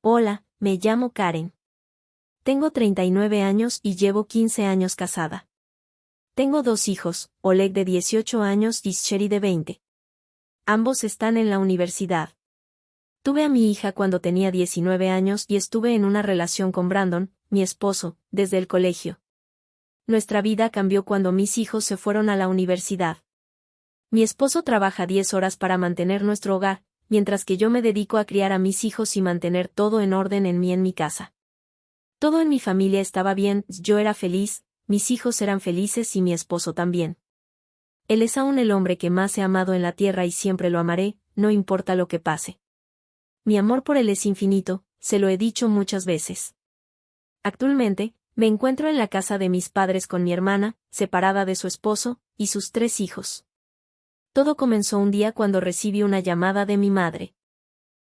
Hola, me llamo Karen. Tengo 39 años y llevo 15 años casada. Tengo dos hijos, Oleg de 18 años y Sherry de 20. Ambos están en la universidad. Tuve a mi hija cuando tenía 19 años y estuve en una relación con Brandon, mi esposo, desde el colegio. Nuestra vida cambió cuando mis hijos se fueron a la universidad. Mi esposo trabaja 10 horas para mantener nuestro hogar, mientras que yo me dedico a criar a mis hijos y mantener todo en orden en mi casa. Todo en mi familia estaba bien, yo era feliz, mis hijos eran felices y mi esposo también. Él es aún el hombre que más he amado en la tierra y siempre lo amaré, no importa lo que pase. Mi amor por él es infinito, se lo he dicho muchas veces. Actualmente, me encuentro en la casa de mis padres con mi hermana, separada de su esposo, y sus 3 hijos. Todo comenzó un día cuando recibí una llamada de mi madre.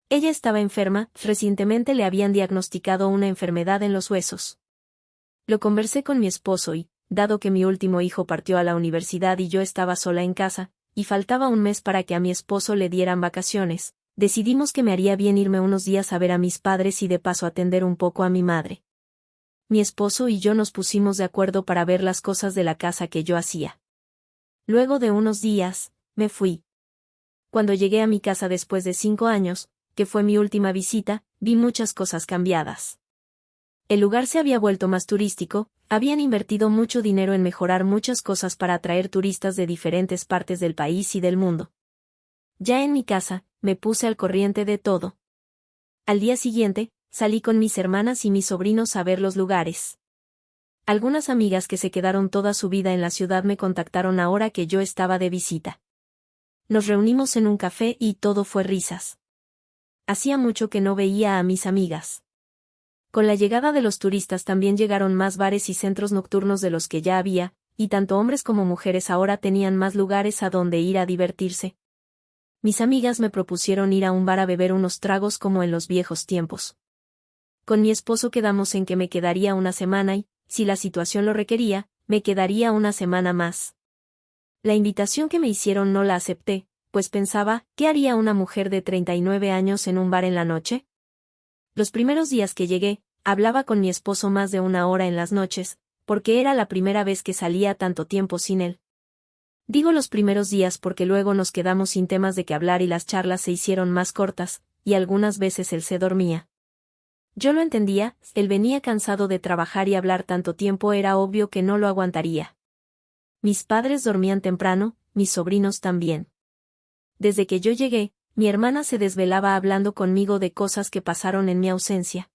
Ella estaba enferma, recientemente le habían diagnosticado una enfermedad en los huesos. Lo conversé con mi esposo y, dado que mi último hijo partió a la universidad y yo estaba sola en casa, y faltaba un mes para que a mi esposo le dieran vacaciones, decidimos que me haría bien irme unos días a ver a mis padres y de paso atender un poco a mi madre. Mi esposo y yo nos pusimos de acuerdo para ver las cosas de la casa que yo hacía. Luego de unos días, me fui. Cuando llegué a mi casa después de 5 años, que fue mi última visita, vi muchas cosas cambiadas. El lugar se había vuelto más turístico, habían invertido mucho dinero en mejorar muchas cosas para atraer turistas de diferentes partes del país y del mundo. Ya en mi casa, me puse al corriente de todo. Al día siguiente, salí con mis hermanas y mis sobrinos a ver los lugares. Algunas amigas que se quedaron toda su vida en la ciudad me contactaron ahora que yo estaba de visita. Nos reunimos en un café y todo fue risas. Hacía mucho que no veía a mis amigas. Con la llegada de los turistas también llegaron más bares y centros nocturnos de los que ya había, y tanto hombres como mujeres ahora tenían más lugares a donde ir a divertirse. Mis amigas me propusieron ir a un bar a beber unos tragos como en los viejos tiempos. Con mi esposo quedamos en que me quedaría una semana y, si la situación lo requería, me quedaría una semana más. La invitación que me hicieron no la acepté, pues pensaba, ¿qué haría una mujer de 39 años en un bar en la noche? Los primeros días que llegué, hablaba con mi esposo más de 1 hora en las noches, porque era la primera vez que salía tanto tiempo sin él. Digo los primeros días porque luego nos quedamos sin temas de qué hablar y las charlas se hicieron más cortas, y algunas veces él se dormía. Yo lo entendía, él venía cansado de trabajar y hablar tanto tiempo era obvio que no lo aguantaría. Mis padres dormían temprano, mis sobrinos también. Desde que yo llegué, mi hermana se desvelaba hablando conmigo de cosas que pasaron en mi ausencia.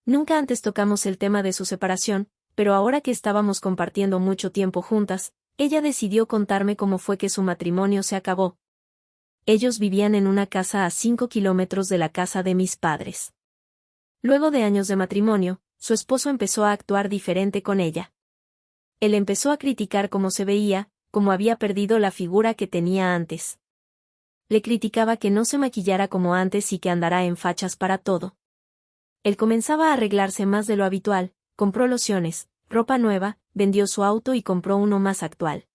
Nunca antes tocamos el tema de su separación, pero ahora que estábamos compartiendo mucho tiempo juntas, ella decidió contarme cómo fue que su matrimonio se acabó. Ellos vivían en una casa a 5 kilómetros de la casa de mis padres. Luego de años de matrimonio, su esposo empezó a actuar diferente con ella. Él empezó a criticar cómo se veía, cómo había perdido la figura que tenía antes. Le criticaba que no se maquillara como antes y que andara en fachas para todo. Él comenzaba a arreglarse más de lo habitual, compró lociones, ropa nueva, vendió su auto y compró uno más actual.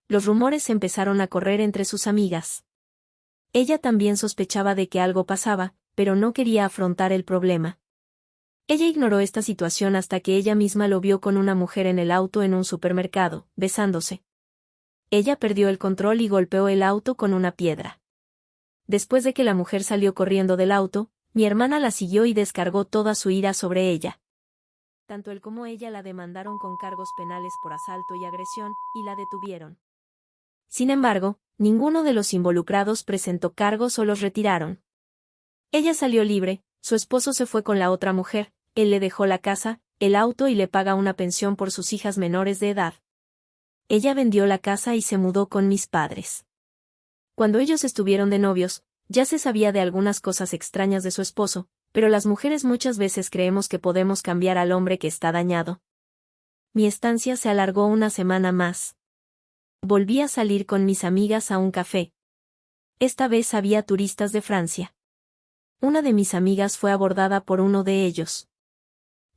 Los rumores empezaron a correr entre sus amigas. Ella también sospechaba de que algo pasaba, pero no quería afrontar el problema. Ella ignoró esta situación hasta que ella misma lo vio con una mujer en el auto en un supermercado, besándose. Ella perdió el control y golpeó el auto con una piedra. Después de que la mujer salió corriendo del auto, mi hermana la siguió y descargó toda su ira sobre ella. Tanto él como ella la demandaron con cargos penales por asalto y agresión, y la detuvieron. Sin embargo, ninguno de los involucrados presentó cargos o los retiraron. Ella salió libre, su esposo se fue con la otra mujer, él le dejó la casa, el auto y le paga una pensión por sus hijas menores de edad. Ella vendió la casa y se mudó con mis padres. Cuando ellos estuvieron de novios, ya se sabía de algunas cosas extrañas de su esposo, pero las mujeres muchas veces creemos que podemos cambiar al hombre que está dañado. Mi estancia se alargó una semana más. Volví a salir con mis amigas a un café. Esta vez había turistas de Francia. Una de mis amigas fue abordada por uno de ellos.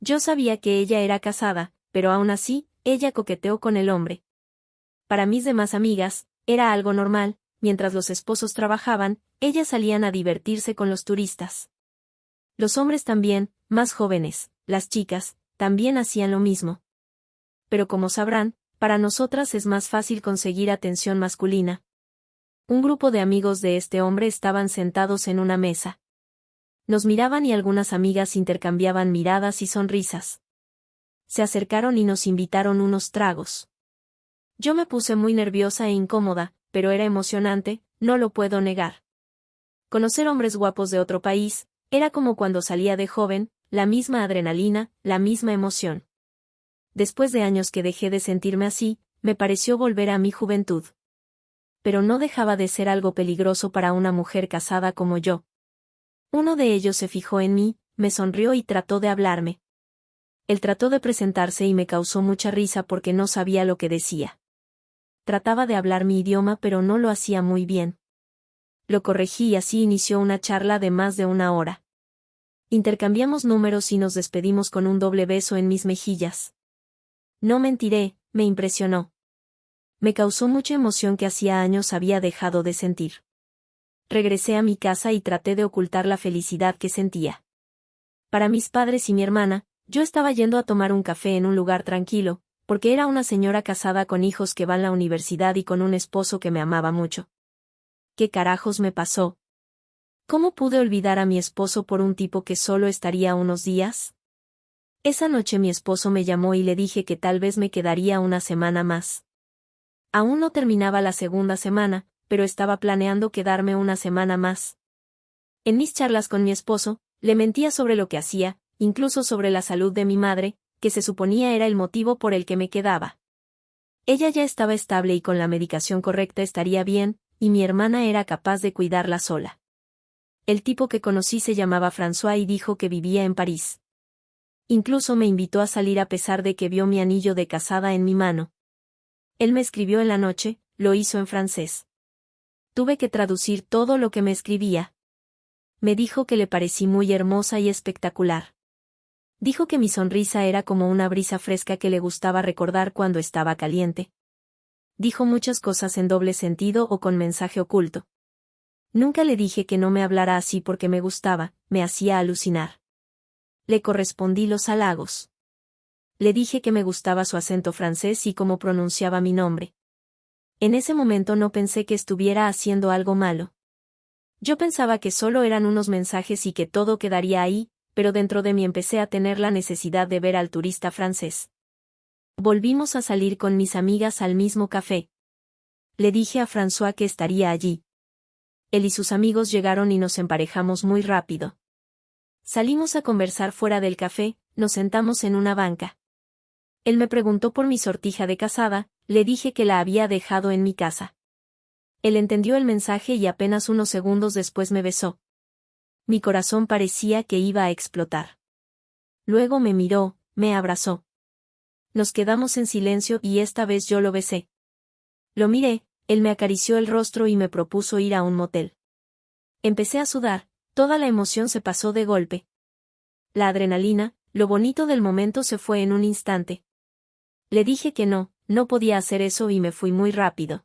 Yo sabía que ella era casada, pero aún así, ella coqueteó con el hombre. Para mis demás amigas, era algo normal, mientras los esposos trabajaban, ellas salían a divertirse con los turistas. Los hombres también, más jóvenes, las chicas, también hacían lo mismo. Pero como sabrán, para nosotras es más fácil conseguir atención masculina. Un grupo de amigos de este hombre estaban sentados en una mesa. Nos miraban y algunas amigas intercambiaban miradas y sonrisas. Se acercaron y nos invitaron unos tragos. Yo me puse muy nerviosa e incómoda, pero era emocionante, no lo puedo negar. Conocer hombres guapos de otro país, era como cuando salía de joven, la misma adrenalina, la misma emoción. Después de años que dejé de sentirme así, me pareció volver a mi juventud. Pero no dejaba de ser algo peligroso para una mujer casada como yo. Uno de ellos se fijó en mí, me sonrió y trató de hablarme. Él trató de presentarse y me causó mucha risa porque no sabía lo que decía. Trataba de hablar mi idioma pero no lo hacía muy bien. Lo corregí y así inició una charla de más de una hora. Intercambiamos números y nos despedimos con un doble beso en mis mejillas. No mentiré, me impresionó. Me causó mucha emoción que hacía años había dejado de sentir. Regresé a mi casa y traté de ocultar la felicidad que sentía. Para mis padres y mi hermana, yo estaba yendo a tomar un café en un lugar tranquilo, porque era una señora casada con hijos que van a la universidad y con un esposo que me amaba mucho. ¿Qué carajos me pasó? ¿Cómo pude olvidar a mi esposo por un tipo que solo estaría unos días? Esa noche mi esposo me llamó y le dije que tal vez me quedaría una semana más. Aún no terminaba la segunda semana, pero estaba planeando quedarme una semana más. En mis charlas con mi esposo, le mentía sobre lo que hacía, incluso sobre la salud de mi madre, que se suponía era el motivo por el que me quedaba. Ella ya estaba estable y con la medicación correcta estaría bien, y mi hermana era capaz de cuidarla sola. El tipo que conocí se llamaba François y dijo que vivía en París. Incluso me invitó a salir a pesar de que vio mi anillo de casada en mi mano. Él me escribió en la noche, lo hizo en francés. Tuve que traducir todo lo que me escribía. Me dijo que le parecí muy hermosa y espectacular. Dijo que mi sonrisa era como una brisa fresca que le gustaba recordar cuando estaba caliente. Dijo muchas cosas en doble sentido o con mensaje oculto. Nunca le dije que no me hablara así porque me gustaba, me hacía alucinar. Le correspondí los halagos. Le dije que me gustaba su acento francés y cómo pronunciaba mi nombre. En ese momento no pensé que estuviera haciendo algo malo. Yo pensaba que solo eran unos mensajes y que todo quedaría ahí, pero dentro de mí empecé a tener la necesidad de ver al turista francés. Volvimos a salir con mis amigas al mismo café. Le dije a François que estaría allí. Él y sus amigos llegaron y nos emparejamos muy rápido. Salimos a conversar fuera del café, nos sentamos en una banca. Él me preguntó por mi sortija de casada, le dije que la había dejado en mi casa. Él entendió el mensaje y apenas unos segundos después me besó. Mi corazón parecía que iba a explotar. Luego me miró, me abrazó. Nos quedamos en silencio y esta vez yo lo besé. Lo miré, él me acarició el rostro y me propuso ir a un motel. Empecé a sudar, toda la emoción se pasó de golpe. La adrenalina, lo bonito del momento se fue en un instante. Le dije que no, no podía hacer eso y me fui muy rápido.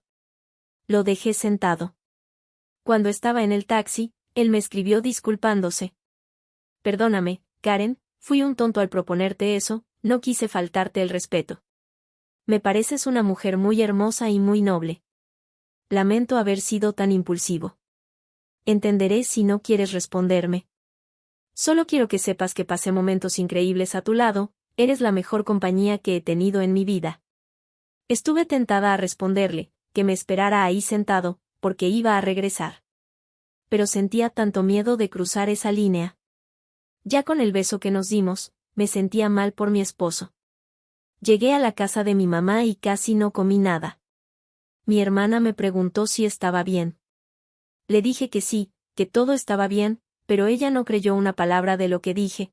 Lo dejé sentado. Cuando estaba en el taxi, él me escribió disculpándose. Perdóname, Karen, fui un tonto al proponerte eso, no quise faltarte el respeto. Me pareces una mujer muy hermosa y muy noble. Lamento haber sido tan impulsivo. Entenderé si no quieres responderme. Solo quiero que sepas que pasé momentos increíbles a tu lado, eres la mejor compañía que he tenido en mi vida. Estuve tentada a responderle, que me esperara ahí sentado, porque iba a regresar. Pero sentía tanto miedo de cruzar esa línea. Ya con el beso que nos dimos, me sentía mal por mi esposo. Llegué a la casa de mi mamá y casi no comí nada. Mi hermana me preguntó si estaba bien. Le dije que sí, que todo estaba bien, pero ella no creyó una palabra de lo que dije.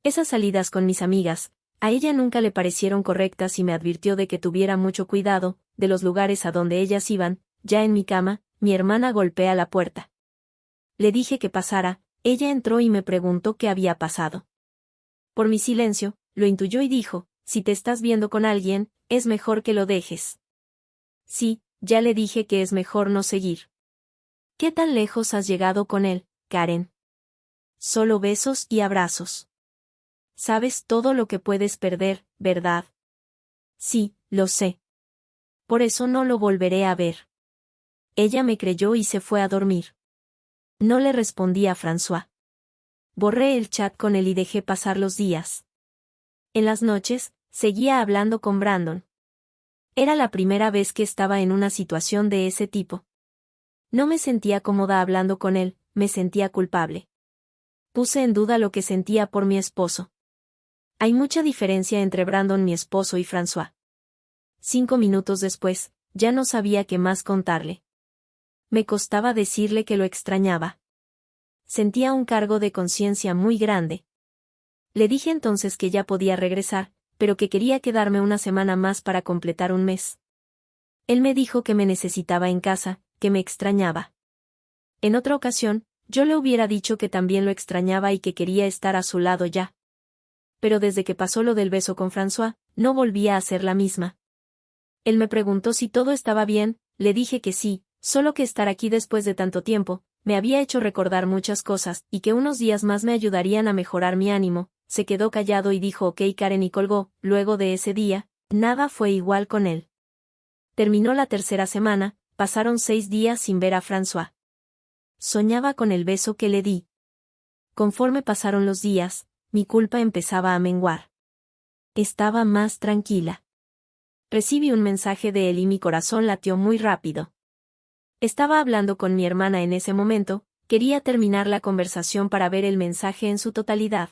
Esas salidas con mis amigas, a ella nunca le parecieron correctas y me advirtió de que tuviera mucho cuidado, de los lugares a donde ellas iban. Ya en mi cama, mi hermana golpea la puerta. Le dije que pasara, ella entró y me preguntó qué había pasado. Por mi silencio, lo intuyó y dijo, si te estás viendo con alguien, es mejor que lo dejes. Sí, ya le dije que es mejor no seguir. ¿Qué tan lejos has llegado con él, Karen? Solo besos y abrazos. Sabes todo lo que puedes perder, ¿verdad? Sí, lo sé. Por eso no lo volveré a ver. Ella me creyó y se fue a dormir. No le respondí a François. Borré el chat con él y dejé pasar los días. En las noches, seguía hablando con Brandon. Era la primera vez que estaba en una situación de ese tipo. No me sentía cómoda hablando con él, me sentía culpable. Puse en duda lo que sentía por mi esposo. Hay mucha diferencia entre Brandon, mi esposo, y François. 5 minutos después, ya no sabía qué más contarle. Me costaba decirle que lo extrañaba. Sentía un cargo de conciencia muy grande. Le dije entonces que ya podía regresar, pero que quería quedarme una semana más para completar un mes. Él me dijo que me necesitaba en casa, que me extrañaba. En otra ocasión, yo le hubiera dicho que también lo extrañaba y que quería estar a su lado ya. Pero desde que pasó lo del beso con François, no volvía a ser la misma. Él me preguntó si todo estaba bien, le dije que sí, solo que estar aquí después de tanto tiempo, me había hecho recordar muchas cosas, y que unos días más me ayudarían a mejorar mi ánimo. Se quedó callado y dijo ok Karen y colgó. Luego de ese día, nada fue igual con él. Terminó la tercera semana, pasaron 6 días sin ver a François. Soñaba con el beso que le di. Conforme pasaron los días, mi culpa empezaba a menguar. Estaba más tranquila. Recibí un mensaje de él y mi corazón latió muy rápido. Estaba hablando con mi hermana en ese momento, quería terminar la conversación para ver el mensaje en su totalidad.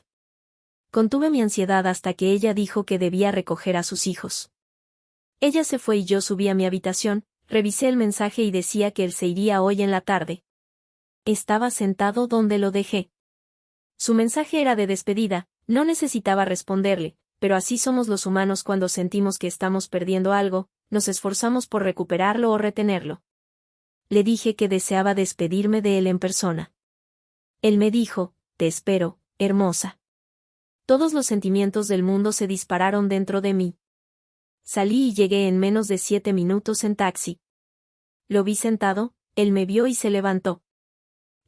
Contuve mi ansiedad hasta que ella dijo que debía recoger a sus hijos. Ella se fue y yo subí a mi habitación, revisé el mensaje y decía que él se iría hoy en la tarde. Estaba sentado donde lo dejé. Su mensaje era de despedida, no necesitaba responderle, pero así somos los humanos cuando sentimos que estamos perdiendo algo, nos esforzamos por recuperarlo o retenerlo. Le dije que deseaba despedirme de él en persona. Él me dijo, te espero, hermosa. Todos los sentimientos del mundo se dispararon dentro de mí. Salí y llegué en menos de 7 minutos en taxi. Lo vi sentado, él me vio y se levantó.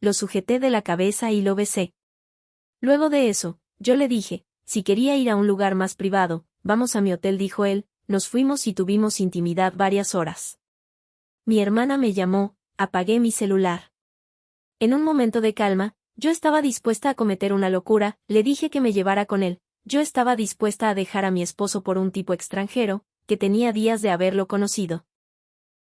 Lo sujeté de la cabeza y lo besé. Luego de eso, yo le dije, si quería ir a un lugar más privado, vamos a mi hotel, dijo él, nos fuimos y tuvimos intimidad varias horas. Mi hermana me llamó, apagué mi celular. En un momento de calma, yo estaba dispuesta a cometer una locura, le dije que me llevara con él, yo estaba dispuesta a dejar a mi esposo por un tipo extranjero, que tenía días de haberlo conocido.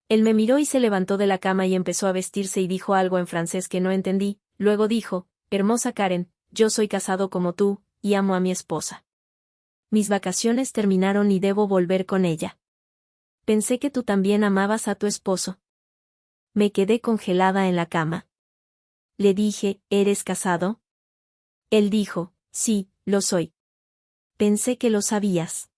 Él me miró y se levantó de la cama y empezó a vestirse y dijo algo en francés que no entendí, luego dijo, hermosa Karen, yo soy casado como tú, y amo a mi esposa. Mis vacaciones terminaron y debo volver con ella. Pensé que tú también amabas a tu esposo. Me quedé congelada en la cama. Le dije, ¿eres casado? Él dijo, sí, lo soy. Pensé que lo sabías.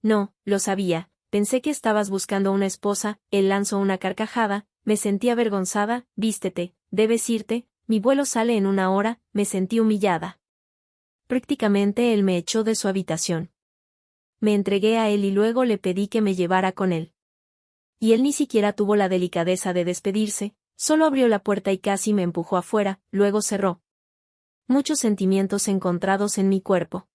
No, lo sabía, pensé que estabas buscando una esposa. Él lanzó una carcajada, me sentí avergonzada, vístete, debes irte, mi vuelo sale en 1 hora, me sentí humillada. Prácticamente él me echó de su habitación. Me entregué a él y luego le pedí que me llevara con él. Y él ni siquiera tuvo la delicadeza de despedirse, solo abrió la puerta y casi me empujó afuera, luego cerró. Muchos sentimientos encontrados en mi cuerpo.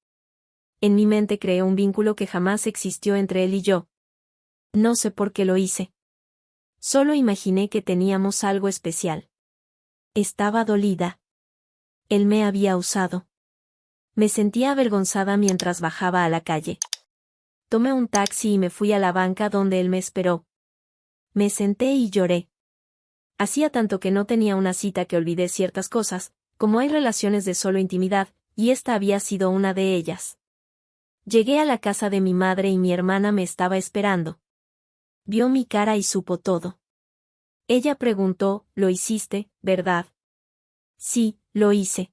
En mi mente creé un vínculo que jamás existió entre él y yo. No sé por qué lo hice. Solo imaginé que teníamos algo especial. Estaba dolida. Él me había usado. Me sentía avergonzada mientras bajaba a la calle. Tomé un taxi y me fui a la banca donde él me esperó. Me senté y lloré. Hacía tanto que no tenía una cita que olvidé ciertas cosas, como hay relaciones de solo intimidad, y esta había sido una de ellas. Llegué a la casa de mi madre y mi hermana me estaba esperando. Vio mi cara y supo todo. Ella preguntó, ¿lo hiciste, verdad? Sí, lo hice.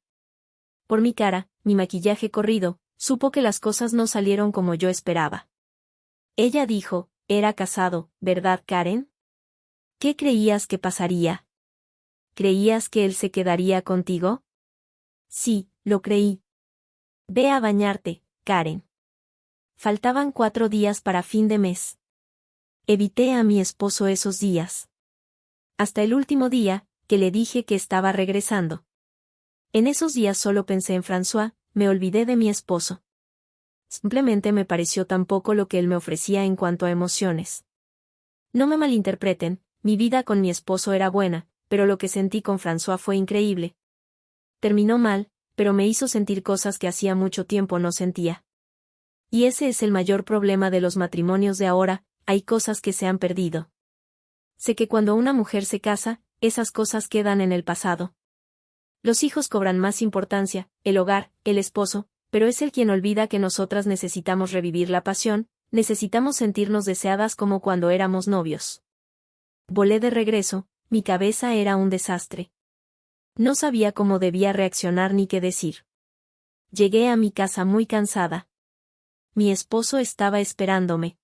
Por mi cara, mi maquillaje corrido, supo que las cosas no salieron como yo esperaba. Ella dijo, era casado, ¿verdad, Karen? ¿Qué creías que pasaría? ¿Creías que él se quedaría contigo? Sí, lo creí. Ve a bañarte, Karen. Faltaban 4 días para fin de mes. Evité a mi esposo esos días. Hasta el último día, que le dije que estaba regresando. En esos días solo pensé en François, me olvidé de mi esposo. Simplemente me pareció tan poco lo que él me ofrecía en cuanto a emociones. No me malinterpreten, mi vida con mi esposo era buena, pero lo que sentí con François fue increíble. Terminó mal, pero me hizo sentir cosas que hacía mucho tiempo no sentía. Y ese es el mayor problema de los matrimonios de ahora, hay cosas que se han perdido. Sé que cuando una mujer se casa, esas cosas quedan en el pasado. Los hijos cobran más importancia, el hogar, el esposo, pero es él quien olvida que nosotras necesitamos revivir la pasión, necesitamos sentirnos deseadas como cuando éramos novios. Volé de regreso, mi cabeza era un desastre. No sabía cómo debía reaccionar ni qué decir. Llegué a mi casa muy cansada. Mi esposo estaba esperándome.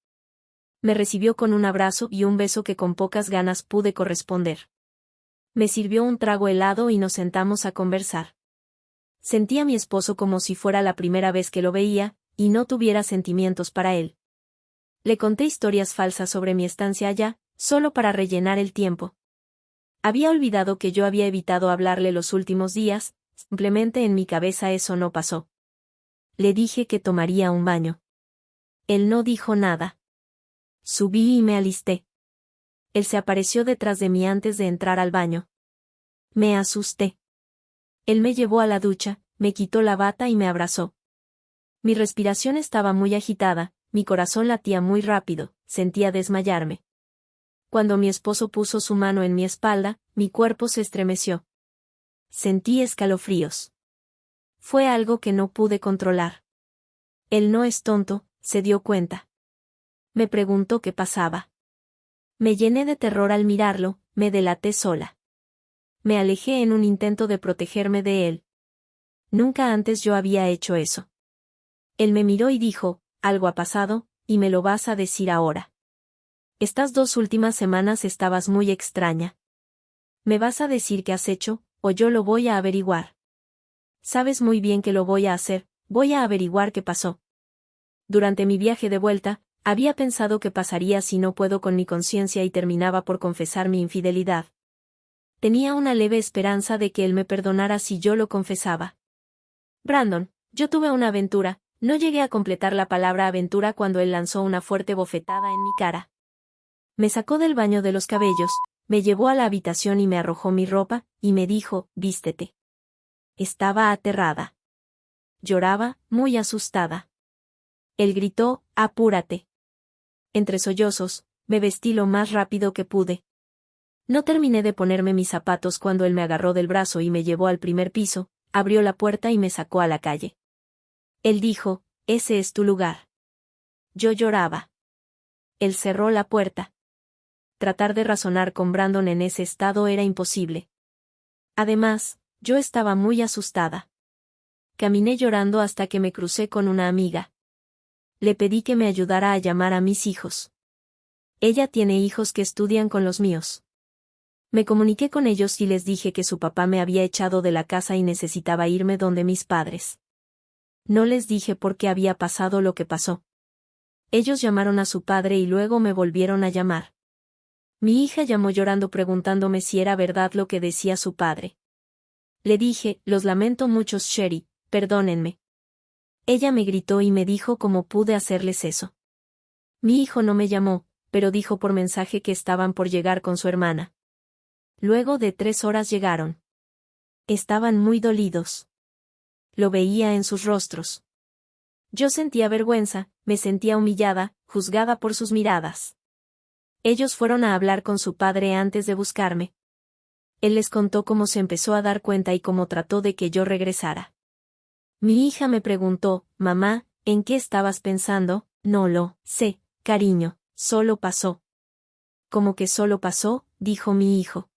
Me recibió con un abrazo y un beso que con pocas ganas pude corresponder. Me sirvió un trago helado y nos sentamos a conversar. Sentí a mi esposo como si fuera la primera vez que lo veía, y no tuviera sentimientos para él. Le conté historias falsas sobre mi estancia allá, solo para rellenar el tiempo. Había olvidado que yo había evitado hablarle los últimos días, simplemente en mi cabeza eso no pasó. Le dije que tomaría un baño. Él no dijo nada. Subí y me alisté. Él se apareció detrás de mí antes de entrar al baño. Me asusté. Él me llevó a la ducha, me quitó la bata y me abrazó. Mi respiración estaba muy agitada, mi corazón latía muy rápido, sentía desmayarme. Cuando mi esposo puso su mano en mi espalda, mi cuerpo se estremeció. Sentí escalofríos. Fue algo que no pude controlar. Él no es tonto, se dio cuenta. Me preguntó qué pasaba. Me llené de terror al mirarlo, me delaté sola. Me alejé en un intento de protegerme de él. Nunca antes yo había hecho eso. Él me miró y dijo, algo ha pasado, y me lo vas a decir ahora. Estas 2 últimas semanas estabas muy extraña. Me vas a decir qué has hecho, o yo lo voy a averiguar. Sabes muy bien que lo voy a hacer, voy a averiguar qué pasó. Durante mi viaje de vuelta, había pensado qué pasaría si no puedo con mi conciencia y terminaba por confesar mi infidelidad. Tenía una leve esperanza de que él me perdonara si yo lo confesaba. Brandon, yo tuve una aventura, no llegué a completar la palabra aventura cuando él lanzó una fuerte bofetada en mi cara. Me sacó del baño de los cabellos, me llevó a la habitación y me arrojó mi ropa, y me dijo, vístete. Estaba aterrada. Lloraba, muy asustada. Él gritó, apúrate. Entre sollozos, me vestí lo más rápido que pude. No terminé de ponerme mis zapatos cuando él me agarró del brazo y me llevó al primer piso, abrió la puerta y me sacó a la calle. Él dijo, ese es tu lugar. Yo lloraba. Él cerró la puerta. Tratar de razonar con Brandon en ese estado era imposible. Además, yo estaba muy asustada. Caminé llorando hasta que me crucé con una amiga. Le pedí que me ayudara a llamar a mis hijos. Ella tiene hijos que estudian con los míos. Me comuniqué con ellos y les dije que su papá me había echado de la casa y necesitaba irme donde mis padres. No les dije por qué había pasado lo que pasó. Ellos llamaron a su padre y luego me volvieron a llamar. Mi hija llamó llorando preguntándome si era verdad lo que decía su padre. Le dije, los lamento mucho, Sherry, perdónenme. Ella me gritó y me dijo cómo pude hacerles eso. Mi hijo no me llamó, pero dijo por mensaje que estaban por llegar con su hermana. Luego de 3 horas llegaron. Estaban muy dolidos. Lo veía en sus rostros. Yo sentía vergüenza, me sentía humillada, juzgada por sus miradas. Ellos fueron a hablar con su padre antes de buscarme. Él les contó cómo se empezó a dar cuenta y cómo trató de que yo regresara. Mi hija me preguntó, mamá, ¿en qué estabas pensando? No lo sé, cariño, solo pasó. ¿Cómo que solo pasó? Dijo mi hijo.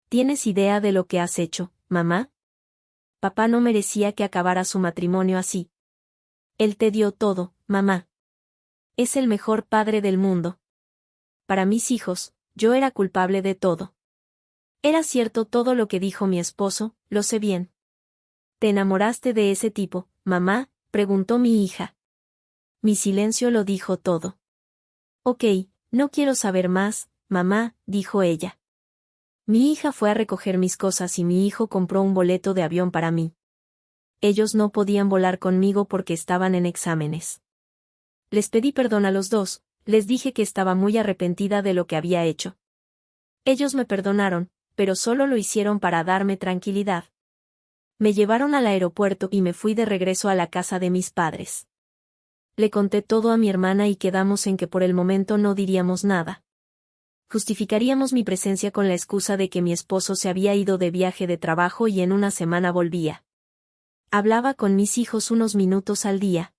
¿Tienes idea de lo que has hecho, mamá? Papá no merecía que acabara su matrimonio así. Él te dio todo, mamá. Es el mejor padre del mundo. Para mis hijos, yo era culpable de todo. Era cierto todo lo que dijo mi esposo, lo sé bien. ¿Te enamoraste de ese tipo, mamá? Preguntó mi hija. Mi silencio lo dijo todo. Ok, no quiero saber más, mamá, dijo ella. Mi hija fue a recoger mis cosas y mi hijo compró un boleto de avión para mí. Ellos no podían volar conmigo porque estaban en exámenes. Les pedí perdón a los dos, les dije que estaba muy arrepentida de lo que había hecho. Ellos me perdonaron, pero solo lo hicieron para darme tranquilidad. Me llevaron al aeropuerto y me fui de regreso a la casa de mis padres. Le conté todo a mi hermana y quedamos en que por el momento no diríamos nada. Justificaríamos mi presencia con la excusa de que mi esposo se había ido de viaje de trabajo y en una semana volvía. Hablaba con mis hijos unos minutos al día.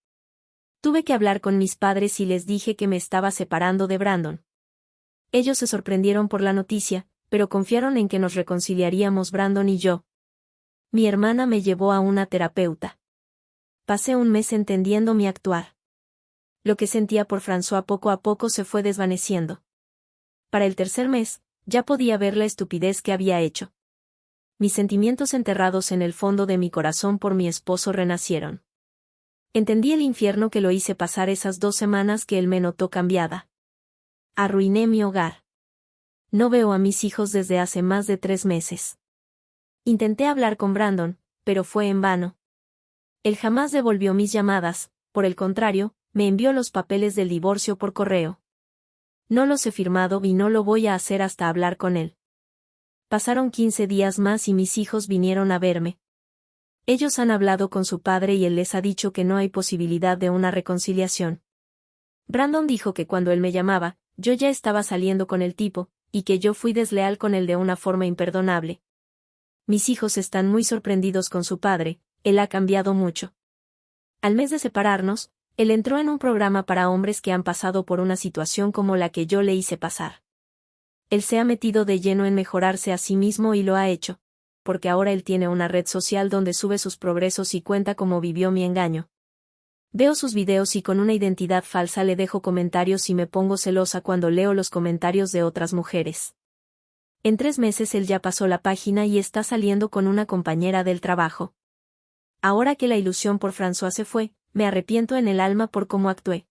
Tuve que hablar con mis padres y les dije que me estaba separando de Brandon. Ellos se sorprendieron por la noticia, pero confiaron en que nos reconciliaríamos Brandon y yo. Mi hermana me llevó a una terapeuta. Pasé un mes entendiendo mi actuar. Lo que sentía por François poco a poco se fue desvaneciendo. Para el tercer mes, ya podía ver la estupidez que había hecho. Mis sentimientos enterrados en el fondo de mi corazón por mi esposo renacieron. Entendí el infierno que lo hice pasar esas 2 semanas que él me notó cambiada. Arruiné mi hogar. No veo a mis hijos desde hace más de 3 meses. Intenté hablar con Brandon, pero fue en vano. Él jamás devolvió mis llamadas, por el contrario, me envió los papeles del divorcio por correo. No los he firmado y no lo voy a hacer hasta hablar con él. Pasaron 15 días más y mis hijos vinieron a verme. Ellos han hablado con su padre y él les ha dicho que no hay posibilidad de una reconciliación. Brandon dijo que cuando él me llamaba, yo ya estaba saliendo con el tipo, y que yo fui desleal con él de una forma imperdonable. Mis hijos están muy sorprendidos con su padre, él ha cambiado mucho. Al mes de separarnos, él entró en un programa para hombres que han pasado por una situación como la que yo le hice pasar. Él se ha metido de lleno en mejorarse a sí mismo y lo ha hecho, porque ahora él tiene una red social donde sube sus progresos y cuenta cómo vivió mi engaño. Veo sus videos y con una identidad falsa le dejo comentarios y me pongo celosa cuando leo los comentarios de otras mujeres. En 3 meses él ya pasó la página y está saliendo con una compañera del trabajo. Ahora que la ilusión por François se fue, me arrepiento en el alma por cómo actué.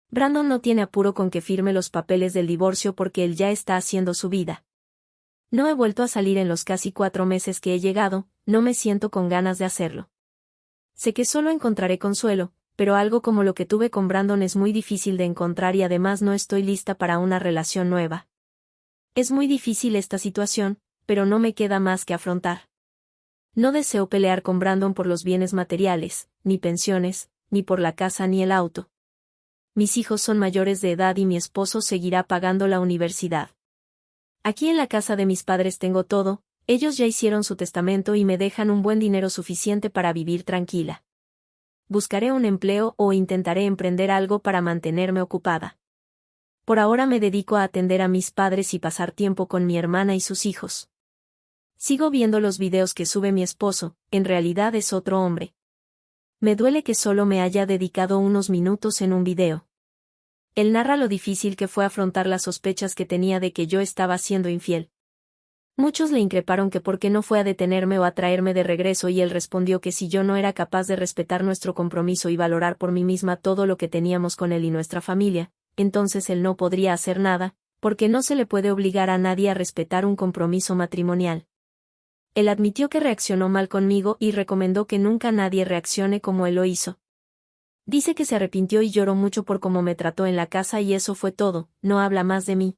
Brandon no tiene apuro con que firme los papeles del divorcio porque él ya está haciendo su vida. No he vuelto a salir en los casi 4 meses que he llegado, no me siento con ganas de hacerlo. Sé que solo encontraré consuelo, pero algo como lo que tuve con Brandon es muy difícil de encontrar y además no estoy lista para una relación nueva. Es muy difícil esta situación, pero no me queda más que afrontar. No deseo pelear con Brandon por los bienes materiales, ni pensiones, ni por la casa ni el auto. Mis hijos son mayores de edad y mi esposo seguirá pagando la universidad. Aquí en la casa de mis padres tengo todo, ellos ya hicieron su testamento y me dejan un buen dinero suficiente para vivir tranquila. Buscaré un empleo o intentaré emprender algo para mantenerme ocupada. Por ahora me dedico a atender a mis padres y pasar tiempo con mi hermana y sus hijos. Sigo viendo los videos que sube mi esposo, en realidad es otro hombre. Me duele que solo me haya dedicado unos minutos en un video. Él narra lo difícil que fue afrontar las sospechas que tenía de que yo estaba siendo infiel. Muchos le increparon que por qué no fue a detenerme o a traerme de regreso y él respondió que si yo no era capaz de respetar nuestro compromiso y valorar por mí misma todo lo que teníamos con él y nuestra familia, entonces él no podría hacer nada, porque no se le puede obligar a nadie a respetar un compromiso matrimonial. Él admitió que reaccionó mal conmigo y recomendó que nunca nadie reaccione como él lo hizo. Dice que se arrepintió y lloró mucho por cómo me trató en la casa y eso fue todo, no habla más de mí.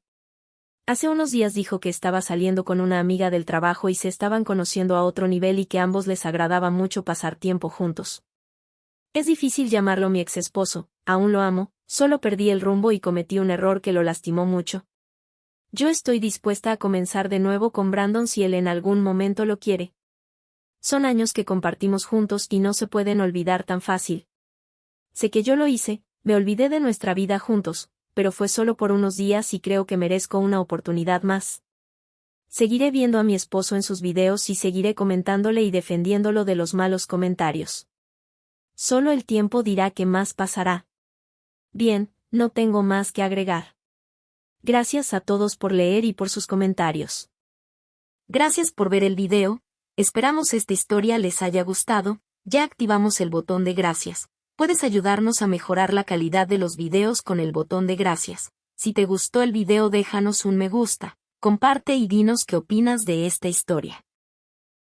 Hace unos días dijo que estaba saliendo con una amiga del trabajo y se estaban conociendo a otro nivel y que a ambos les agradaba mucho pasar tiempo juntos. Es difícil llamarlo mi ex esposo, aún lo amo, solo perdí el rumbo y cometí un error que lo lastimó mucho. Yo estoy dispuesta a comenzar de nuevo con Brandon si él en algún momento lo quiere. Son años que compartimos juntos y no se pueden olvidar tan fácil. Sé que yo lo hice, me olvidé de nuestra vida juntos, pero fue solo por unos días y creo que merezco una oportunidad más. Seguiré viendo a mi esposo en sus videos y seguiré comentándole y defendiéndolo de los malos comentarios. Solo el tiempo dirá qué más pasará. Bien, no tengo más que agregar. Gracias a todos por leer y por sus comentarios. Gracias por ver el video, esperamos esta historia les haya gustado, ya activamos el botón de gracias. Puedes ayudarnos a mejorar la calidad de los videos con el botón de gracias. Si te gustó el video déjanos un me gusta, Comparte y dinos qué opinas de esta historia.